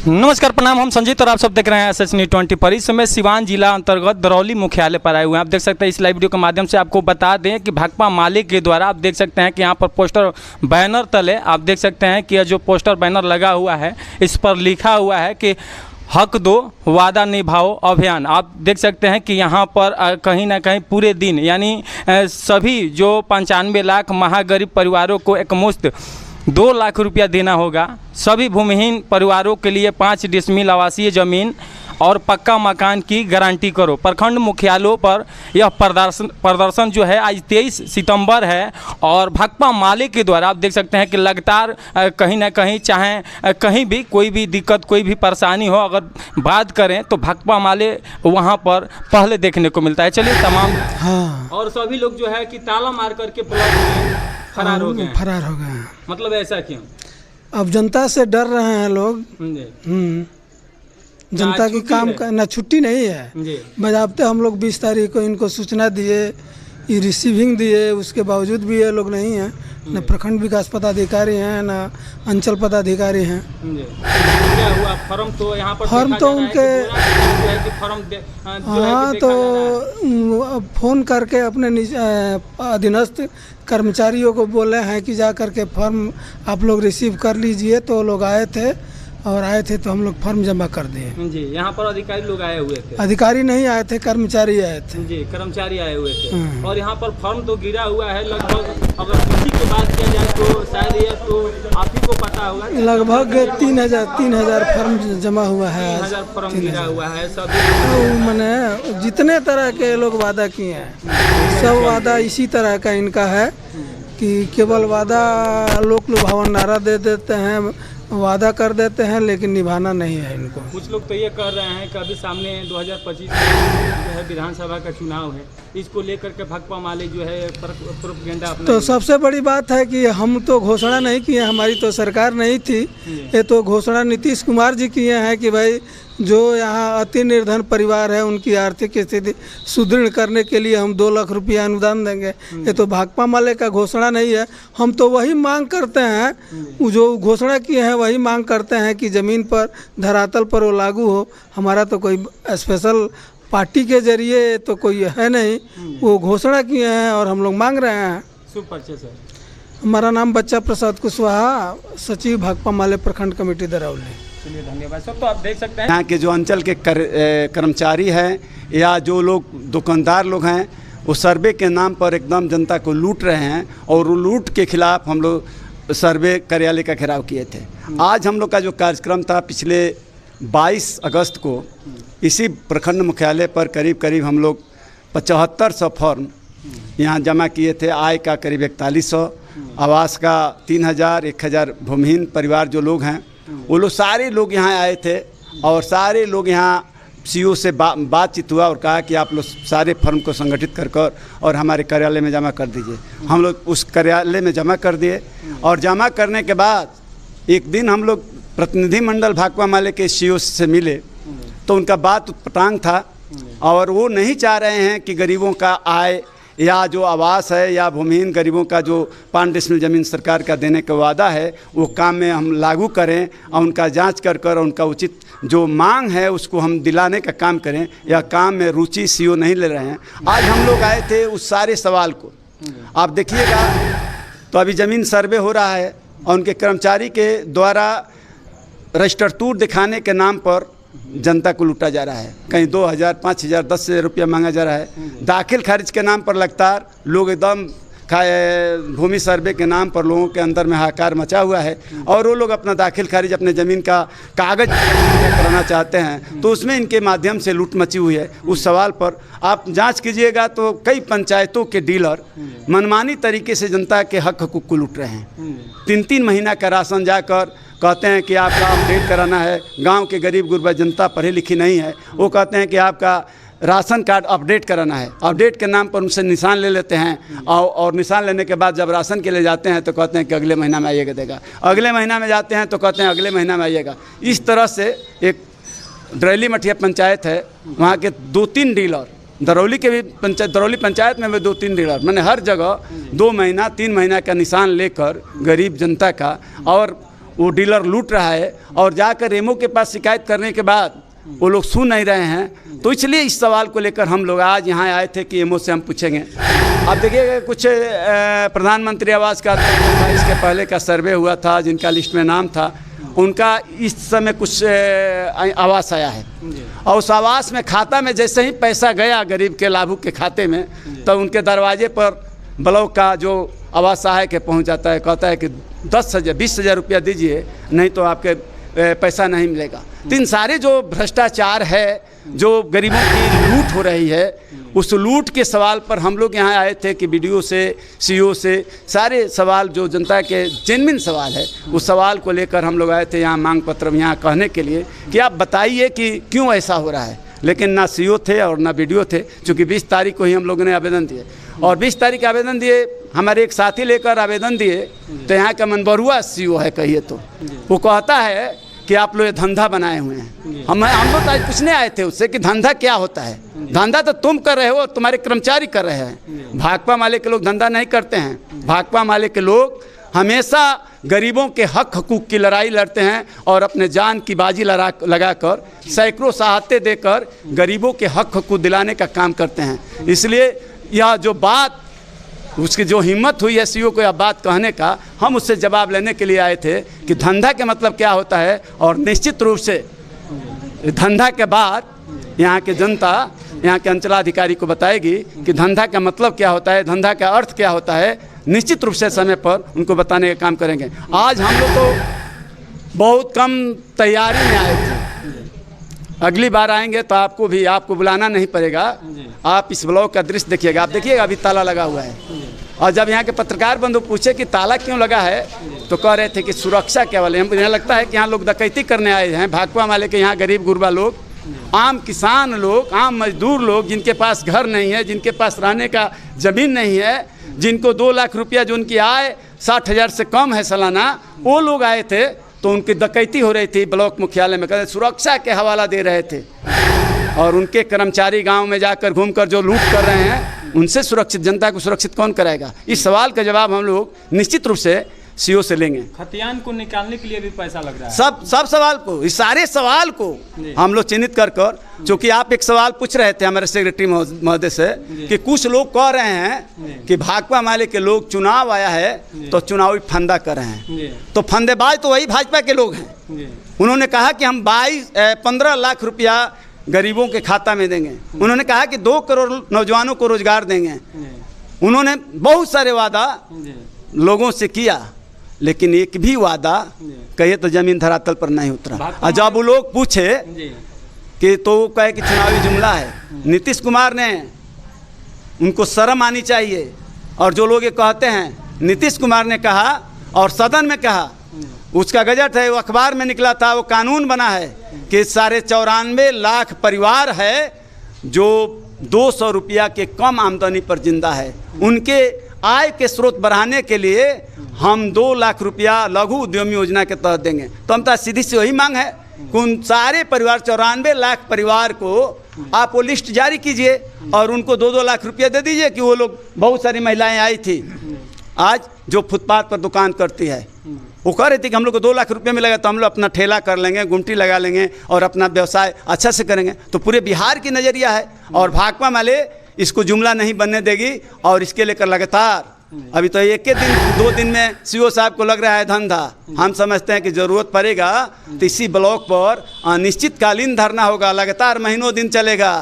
नमस्कार प्रणाम, हम संजीत और आप सब देख रहे हैं SH News 20 पर। इस समय सिवान जिला अंतर्गत दरौली मुख्यालय पर आए हुए हैं। आप देख सकते हैं इस लाइव वीडियो के माध्यम से आपको बता दें कि भाकपा माले के द्वारा आप देख सकते हैं कि यहाँ पर पोस्टर बैनर तले आप देख सकते हैं कि जो पोस्टर बैनर लगा हुआ है इस पर लिखा हुआ है कि हक दो वादा निभाओ अभियान। आप देख सकते हैं कि यहाँ पर कहीं ना कहीं पूरे दिन यानी सभी जो 95 लाख महागरीब परिवारों को एकमुश्त 2 लाख रुपया देना होगा। सभी भूमिहीन परिवारों के लिए 5 डिसमिल आवासीय ज़मीन और पक्का मकान की गारंटी करो। प्रखंड मुख्यालयों पर यह प्रदर्शन जो है आज 23 सितंबर है और भाकपा माले के द्वारा आप देख सकते हैं कि लगातार कहीं ना कहीं चाहे कहीं भी कोई भी दिक्कत कोई भी परेशानी हो अगर बात करें तो भाकपा माले वहां पर पहले देखने को मिलता है। चलिए तमाम और सभी लोग जो है कि ताला मार करके फरार हो गए। मतलब ऐसा क्यों? अब जनता से डर रहे हैं लोग। जनता की काम का ना छुट्टी नहीं है। बजाबते हम लोग 20 तारीख को इनको सूचना दिए, ये रिसीविंग दिए, उसके बावजूद भी ये लोग नहीं हैं। न प्रखंड विकास पदाधिकारी हैं न अंचल पदाधिकारी हैं। क्या हुआ? फॉर्म तो यहाँ पर फॉर्म तो उनके हाँ तो फ़ोन करके अपने अधीनस्थ कर्मचारियों को बोले हैं कि जा करके फॉर्म आप लोग रिसीव कर लीजिए। तो लोग आए थे तो हम लोग फॉर्म जमा कर दिए। जी, यहाँ पर अधिकारी लोग आए हुए थे। अधिकारी नहीं आए थे, कर्मचारी आए थे। जी, कर्मचारी आए हुए थे। और यहाँ पर फॉर्म तो गिरा हुआ है लगभग, अगर किसी की बात किया जाए तो शायद ये तो आप ही को पता होगा। लगभग 3,000 फॉर्म जमा हुआ है। 3,000 फॉर्म गिरा हुआ है। सभी मैंने जितने तरह के लोग वादा किए हैं सब वादा इसी तरह का इनका है कि केवल वादा लोक लुभावन नारा दे देते हैं, वादा कर देते हैं लेकिन निभाना नहीं है इनको। कुछ लोग तो ये कर रहे हैं कि अभी सामने 2025 में जो है विधानसभा का चुनाव है, इसको लेकर के भाकपा माले जो है प्रोपेगेंडा अपना। तो सबसे बड़ी बात है कि हम तो घोषणा नहीं किए, हमारी तो सरकार नहीं थी। ये तो घोषणा नीतीश कुमार जी किए हैं कि भाई जो यहाँ अति निर्धन परिवार है उनकी आर्थिक स्थिति सुदृढ़ करने के लिए हम 2 लाख रुपया अनुदान देंगे। ये तो भाकपा माले का घोषणा नहीं है। हम तो वही मांग करते हैं, जो घोषणा किए हैं वही मांग करते हैं कि ज़मीन पर धरातल पर वो लागू हो। हमारा तो कोई स्पेशल पार्टी के जरिए तो कोई है नहीं, वो घोषणा किए हैं और हम लोग मांग रहे हैं। सुपर सर, हमारा नाम बच्चा प्रसाद कुशवाहा, सचिव भाकपा माले प्रखंड कमेटी दरौली। चलिए धन्यवाद सर। तो आप देख सकते हैं यहाँ के जो अंचल के कर्मचारी हैं या जो लोग दुकानदार लोग हैं वो सर्वे के नाम पर एकदम जनता को लूट रहे हैं और लूट के खिलाफ हम लोग सर्वे कार्यालय का घेराव किए थे। आज हम लोग का जो कार्यक्रम था पिछले 22 अगस्त को इसी प्रखंड मुख्यालय पर करीब हम लोग 7500 फॉर्म यहाँ जमा किए थे। आय का करीब 4100, आवास का 3000, 1000 भूमिहीन परिवार जो लोग हैं वो लोग सारे लोग यहाँ आए थे और सारे लोग यहाँ सीओ से बातचीत हुआ और कहा कि आप लोग सारे फर्म को संगठित कर और हमारे कार्यालय में जमा कर दीजिए। हम लोग उस कार्यालय में जमा कर दिए और जमा करने के बाद एक दिन हम लोग प्रतिनिधिमंडल भाकपा माले के सीओ से मिले तो उनका बात उत्पटांग था और वो नहीं चाह रहे हैं कि गरीबों का आय या जो आवास है या भूमिहीन गरीबों का जो 5 डिसमिल ज़मीन सरकार का देने का वादा है वो काम में हम लागू करें और उनका जांच कर उनका उचित जो मांग है उसको हम दिलाने का काम करें। या काम में रुचि सीओ नहीं ले रहे हैं। आज हम लोग आए थे उस सारे सवाल को आप देखिएगा तो अभी ज़मीन सर्वे हो रहा है और उनके कर्मचारी के द्वारा रजिस्टर टूर दिखाने के नाम पर जनता को लूटा जा रहा है। कहीं 2000, 5000, 10,000 रुपया मांगा जा रहा है। दाखिल खारिज के नाम पर लगातार लोग एकदम भूमि सर्वे के नाम पर लोगों के अंदर में हाहाकार मचा हुआ है और वो लोग अपना दाखिल खारिज अपने ज़मीन का कागज कराना चाहते हैं तो उसमें इनके माध्यम से लूट मची हुई है। उस सवाल पर आप जांच कीजिएगा तो कई पंचायतों के डीलर मनमानी तरीके से जनता के हक हकूक़ को लूट रहे हैं। 3-3 महीना का राशन जाकर कहते हैं कि आपका अपडेट कराना है। गांव के गरीब गुरबा जनता पढ़ी लिखी नहीं है, वो कहते हैं कि आपका राशन कार्ड अपडेट कराना है। अपडेट के नाम पर उनसे निशान ले लेते हैं और निशान लेने के बाद जब राशन के लिए जाते हैं तो कहते हैं कि अगले महीना में आइएगा देगा। अगले महीना में जाते हैं तो कहते हैं अगले महीना में आइएगा। इस तरह से एक दरौली मठिया पंचायत है, वहाँ के 2-3 डीलर, दरौली के भी दरौली पंचायत में भी 2-3 डीलर, मैंने हर जगह 2 महीना 3 महीना का निशान लेकर गरीब जनता का और वो डीलर लूट रहा है और जाकर एमओ के पास शिकायत करने के बाद वो लोग सुन नहीं रहे हैं। तो इसलिए इस सवाल को लेकर हम लोग आज यहाँ आए थे कि एमओ से हम पूछेंगे। आप देखिएगा कुछ प्रधानमंत्री आवास का इसके पहले का सर्वे हुआ था, जिनका लिस्ट में नाम था, उनका इस समय कुछ आवास आया है और उस आवास में खाता में जैसे ही पैसा गया गरीब के लाभुक के खाते में, तो उनके दरवाजे पर ब्लॉक का जो आवास सहायक है पहुँच जाता है, कहता है कि 10,000 20,000 रुपया दीजिए, नहीं तो आपके पैसा नहीं मिलेगा। तो इन सारे जो भ्रष्टाचार है, जो गरीबों की लूट हो रही है, उस लूट के सवाल पर हम लोग यहाँ आए थे कि बीडीओ से, सीओ से सारे सवाल जो जनता के जेन्युइन सवाल है, उस सवाल को लेकर हम लोग आए थे यहाँ मांग पत्र यहाँ कहने के लिए कि आप बताइए कि क्यों ऐसा हो रहा है। लेकिन ना सीओ थे और ना बीडीओ थे, चूँकि 20 तारीख को ही हम लोगों ने आवेदन दिए और 20 तारीख आवेदन दिए, हमारे एक साथी लेकर आवेदन दिए, तो यहाँ का मनबरुआ सीओ है कहिए तो, वो कहता है कि आप लोग ये धंधा बनाए हुए हैं। हम लोग आज पूछने आए थे उससे कि धंधा क्या होता है। धंधा तो तुम कर रहे हो, तुम्हारे कर्मचारी कर रहे हैं। भाकपा माले के लोग धंधा नहीं करते हैं। भाकपा माले के लोग हमेशा गरीबों के हक हकूक़ की लड़ाई लड़ते हैं और अपने जान की बाजी लगाकर सैकड़ों सहायते देकर गरीबों के हक हकूक़ दिलाने का काम करते हैं। इसलिए यह जो बात, उसकी जो हिम्मत हुई है सीओ को यह बात कहने का, हम उससे जवाब लेने के लिए आए थे कि धंधा के मतलब क्या होता है। और निश्चित रूप से धंधा के बाद यहाँ के जनता, यहाँ के अंचलाधिकारी को बताएगी कि धंधा का मतलब क्या होता है, धंधा का अर्थ क्या होता है। निश्चित रूप से समय पर उनको बताने का काम करेंगे। आज हम लोग तो बहुत कम तैयारी में आए थे, अगली बार आएंगे तो आपको बुलाना नहीं पड़ेगा। आप इस ब्लॉक का दृश्य देखिएगा, आप देखिएगा अभी ताला लगा हुआ है। और जब यहाँ के पत्रकार बंधु पूछे कि ताला क्यों लगा है, तो कह रहे थे कि सुरक्षा के वाले। हमको यहाँ लगता है कि यहाँ लोग डकैती करने आए हैं। भाकपा वाले के यहाँ गरीब गुरबा लोग, आम किसान लोग, आम मजदूर लोग, जिनके पास घर नहीं है, जिनके पास रहने का ज़मीन नहीं है, जिनको 2 लाख रुपया जो उनकी आय 60,000 से कम है सालाना, वो लोग आए थे। तो उनकी डकैती हो रही थी ब्लॉक मुख्यालय में, कहते सुरक्षा के हवाला दे रहे थे। और उनके कर्मचारी गांव में जाकर घूमकर जो लूट कर रहे हैं, उनसे सुरक्षित जनता को सुरक्षित कौन कराएगा। इस सवाल का जवाब हम लोग निश्चित रूप से सीओ से लेंगे। खतियान को निकालने के लिए भी पैसा लग रहा है। सब सवाल को, इस सारे सवाल को हम लोग चिन्हित कर चूँकि आप एक सवाल पूछ रहे थे हमारे सेक्रेटरी महोदय से कि कुछ लोग कह रहे हैं कि भाकपा माले के लोग, चुनाव आया है तो चुनावी फंदा कर रहे हैं। तो फंदेबाज तो वही भाजपा के लोग हैं। उन्होंने कहा कि हम 15 लाख रुपया गरीबों के खाता में देंगे। उन्होंने कहा कि 2 करोड़ नौजवानों को रोजगार देंगे। उन्होंने बहुत सारे वादा लोगों से किया, लेकिन एक भी वादा कहे तो जमीन धरातल पर नहीं उतरा। और जब वो लोग पूछे कि तो वो कहे कि चुनावी जुमला है। नीतीश कुमार ने, उनको शर्म आनी चाहिए। और जो लोग ये कहते हैं, नीतीश कुमार ने कहा और सदन में कहा, उसका गजट है, वो अखबार में निकला था, वो कानून बना है कि 94.5 लाख परिवार है जो 200 रुपया के कम आमदनी पर जिंदा है। उनके आय के स्रोत बढ़ाने के लिए हम 2 लाख रुपया लघु उद्यमी योजना के तहत देंगे। तो हम तो सीधी सी वही मांग है कि उन सारे परिवार, 94 लाख परिवार को आप वो लिस्ट जारी कीजिए और उनको 2-2 लाख रुपया दे दीजिए। कि वो लोग, बहुत सारी महिलाएं आई थी आज जो फुटपाथ पर दुकान करती है, वो कह रही थी कि हम लोग को 2 लाख रुपये मिलेगा तो हम लोग अपना ठेला कर लेंगे, गुमटी लगा लेंगे और अपना व्यवसाय अच्छा से करेंगे। तो पूरे बिहार की नज़रिया है और भाकपा माले इसको जुमला नहीं बनने देगी। और इसके लेकर लगातार अभी तो एक दिन 2 दिन में सीओ साहब को लग रहा है धंधा। हम समझते हैं कि ज़रूरत पड़ेगा तो इसी ब्लॉक पर अनिश्चितकालीन धरना होगा, लगातार महीनों दिन चलेगा।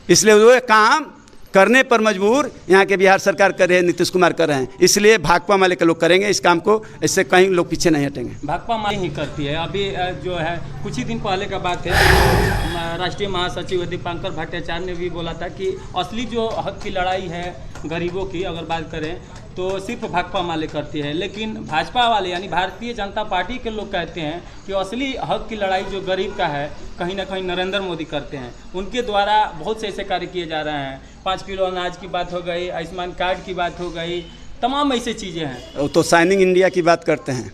इसलिए वो काम करने पर मजबूर यहाँ के बिहार सरकार कर रहे हैं, नीतीश कुमार कर रहे हैं। इसलिए भाकपा माले के लोग करेंगे इस काम को, इससे कहीं लोग पीछे नहीं हटेंगे। भाकपा माले ही करती है। अभी जो है कुछ ही दिन पहले का बात है, तो राष्ट्रीय महासचिव दीपांकर भट्टाचार्य ने भी बोला था कि असली जो हक की लड़ाई है गरीबों की, अगर बात करें तो सिर्फ भाकपा माले करती है। लेकिन भाजपा वाले यानी भारतीय जनता पार्टी के लोग कहते हैं कि असली हक की लड़ाई जो गरीब का है, कहीं ना कहीं नरेंद्र मोदी करते हैं। उनके द्वारा बहुत से ऐसे कार्य किए जा रहे हैं। 5 किलो अनाज की बात हो गई, आयुष्मान कार्ड की बात हो गई, तमाम ऐसे चीज़ें हैं। तो शाइनिंग इंडिया की बात करते हैं,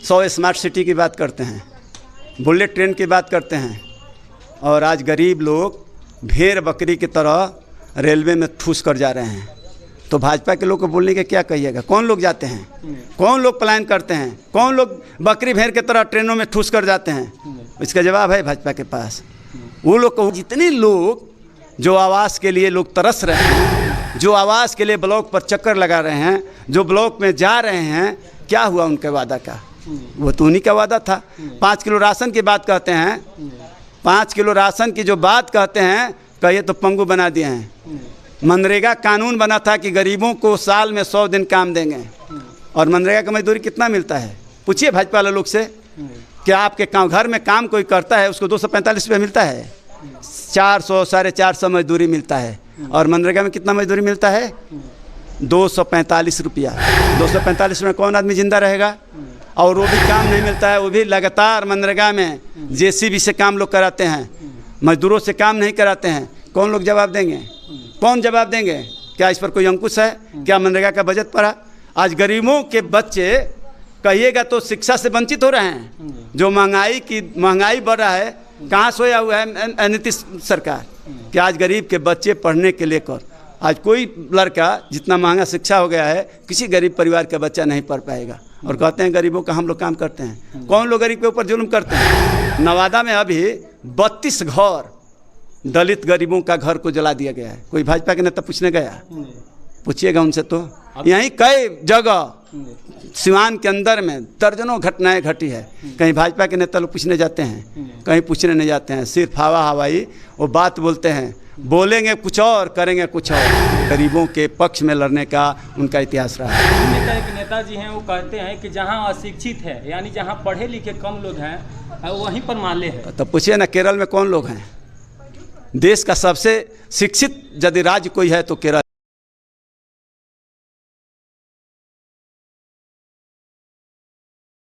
100 स्मार्ट सिटी की बात करते हैं, बुलेट ट्रेन की बात करते हैं। और आज गरीब लोग भेड़ बकरी की तरह रेलवे में ठूस कर जा रहे हैं। तो भाजपा के लोग को बोलने के क्या कहिएगा? कौन लोग जाते हैं, कौन लोग पलायन करते हैं, कौन लोग बकरी भेड़ की तरह ट्रेनों में ठूस कर जाते हैं? इसका जवाब है भाजपा के पास। वो लोग को जितने लोग जो आवास के लिए लोग तरस रहे हैं, जो आवास के लिए ब्लॉक पर चक्कर लगा रहे हैं, जो ब्लॉक में जा रहे हैं, क्या हुआ उनके वादा का? वो तो उन्हीं का वादा था। 5 किलो राशन की बात कहते हैं, 5 किलो राशन की जो बात कहते हैं, कहिए तो पंगु बना दिए हैं। मनरेगा कानून बना था कि गरीबों को साल में 100 दिन काम देंगे, और मनरेगा का मजदूरी कितना मिलता है? पूछिए भाजपा वाले लोग से, क्या आपके घर में काम कोई करता है उसको 245 रुपये मिलता है? 400 450 मजदूरी मिलता है, और मनरेगा में कितना मजदूरी मिलता है? 245 रुपया। 245 में कौन आदमी जिंदा रहेगा? और वो भी काम नहीं मिलता है, वो भी लगातार मनरेगा में जेसीबी से काम लोग कराते हैं, मजदूरों से काम नहीं कराते हैं। कौन लोग जवाब देंगे? कौन जवाब देंगे? क्या इस पर कोई अंकुश है? क्या मनरेगा का बजट पड़ा? आज गरीबों के बच्चे कहिएगा तो शिक्षा से वंचित हो रहे हैं। जो महंगाई बढ़ रहा है, कहाँ सोया हुआ है नीतीश सरकार? कि आज गरीब के बच्चे पढ़ने के लेकर आज कोई लड़का, जितना महंगा शिक्षा हो गया है, किसी गरीब परिवार का बच्चा नहीं पढ़ पाएगा। और कहते हैं गरीबों का हम लोग काम करते हैं। कौन लोग गरीब के ऊपर जुल्म करते हैं? नवादा में अभी 32 घर दलित गरीबों का घर को जला दिया गया है। कोई भाजपा के नेता पूछने गया? पूछिएगा उनसे। तो यहीं कई जगह सिवान के अंदर में दर्जनों घटनाएं घटी है। कहीं भाजपा के नेता लोग पूछने जाते हैं, कहीं पूछने नहीं जाते हैं। सिर्फ हवाई वो बात बोलते हैं, बोलेंगे कुछ और करेंगे कुछ और। गरीबों के पक्ष में लड़ने का उनका इतिहास रहा है। एक नेताजी हैं, वो कहते हैं कि जहां अशिक्षित है, यानी जहां पढ़े लिखे कम लोग हैं, वहीं पर माले है। तो पूछिए ना, केरल में कौन लोग हैं? देश का सबसे शिक्षित यदि राज्य कोई है तो केरल।